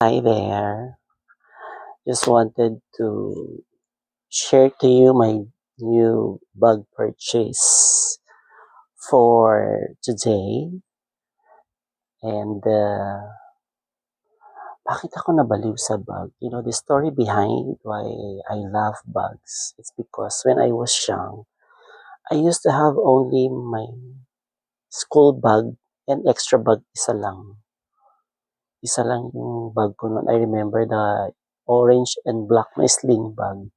Hi there. Just wanted to share to you my new bag purchase for today. And bakit ako nabaliw sa bag? The story behind why I love bags. It's because when I was young, I used to have only my school bag and extra bag isa lang. Isa lang yung bag ko noon. I remember the orange and black na sling bag.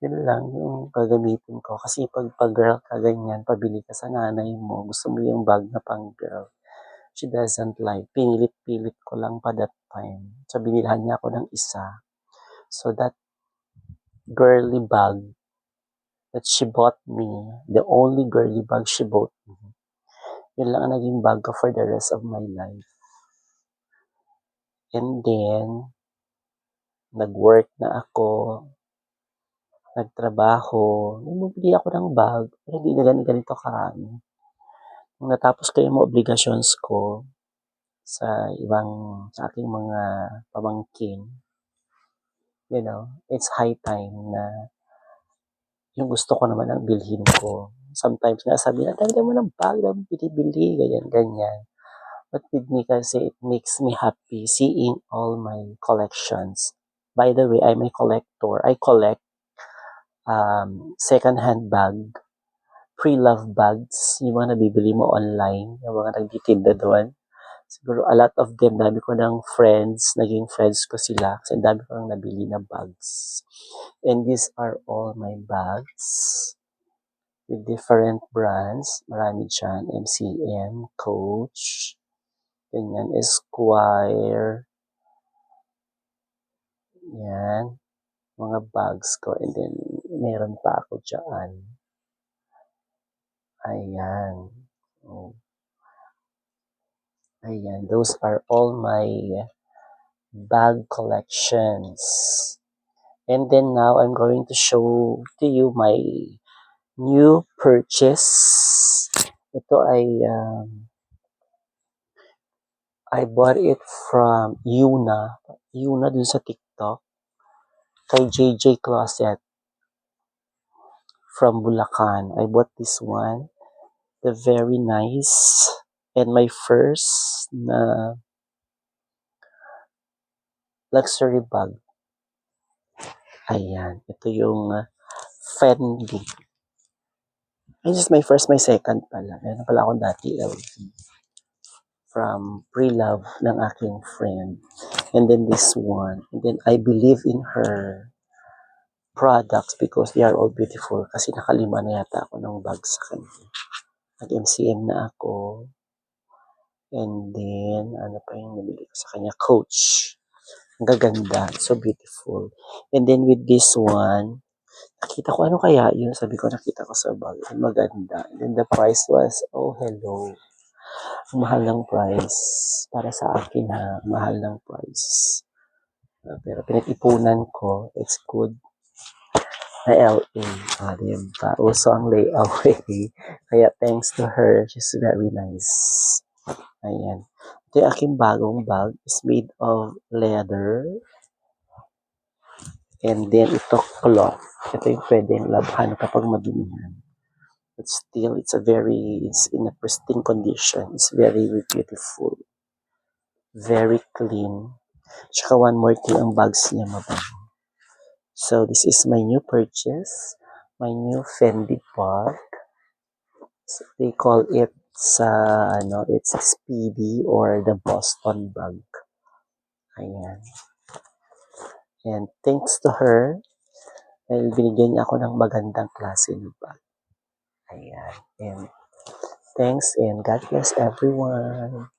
Yun lang yung gagamitin ko. Kasi pag girl ka ganyan, pabili ka sa nanay mo, gusto mo yung bag na pang girl. She doesn't like. Pinilit-pilit ko lang pa that time. So, binilhan niya ako ng isa. So, that girly bag that she bought me, the only girly bag she bought me, yun lang ang naging bag ko for the rest of my life. And then, nag-work na ako, nagtrabaho, bumili ako ng bag, pero hindi na ganito karami. Nung natapos ko yung mga obligations ko sa aking mga pamangkin, it's high time na yung gusto ko naman ang bilhin ko. Sometimes nga sabi na, dami mo ng bag, dami bili-bili, ganyan. But with me kasi, it makes me happy seeing all my collections. By the way, I'm a collector. I collect second-hand bag, pre-love bags, yung mga nabibili mo online, yung mga nagtitinda doon. Siguro a lot of them, dami ko ng friends, naging friends ko sila kasi dami ko nang nabili na bags. And these are all my bags with different brands. Marami dyan, MCM, Coach, ganyan, Esquire, yan, mga bags ko. And then, meron pa ako dyan. Ayan. Oh. Ayan, those are all my bag collections. And then now, I'm going to show to you my new purchase. Ito I bought it from Yuna. Yuna dun sa TikTok. Kay JJ Closet from Bulacan. I bought this one. The very nice. And my first na luxury bag. Ayan. Ito yung Fendi. This is my first, my second pala. Meron pala akong dati LV. From pre-love ng aking friend. And then this one. And then I believe in her products because they are all beautiful. Kasi nakalima na yata ako ng bag sa kanya. Nag-MCM na ako. And then, ano pa yung nabili ko sa kanya? Coach. Ang gaganda. So beautiful. And then with this one, nakita ko, ano kaya yun? Sabi ko, nakita ko sa bag. Maganda. And then the price was, oh, hello. Mahal ng price. Para sa akin ha, mahal ng price. Pero pinag-ipunan ko, it's good na LA. Diba? Uso ang layaway. Kaya thanks to her, she's very nice. Ayan. Ito yung aking bagong bag. It's made of leather. And then ito cloth. Ito yung pwedeng labhan kapag madumihan. But still, it's in a pristine condition. It's very beautiful. Very clean. Tsaka one more thing, ang bags niya mabango. So, this is my new purchase. My new Fendi bag. So, they call it it's Speedy or the Boston bag. Ayan. And thanks to her, dahil binigyan niya ako ng magandang klase ng bag. Ayan. And thanks and God bless everyone.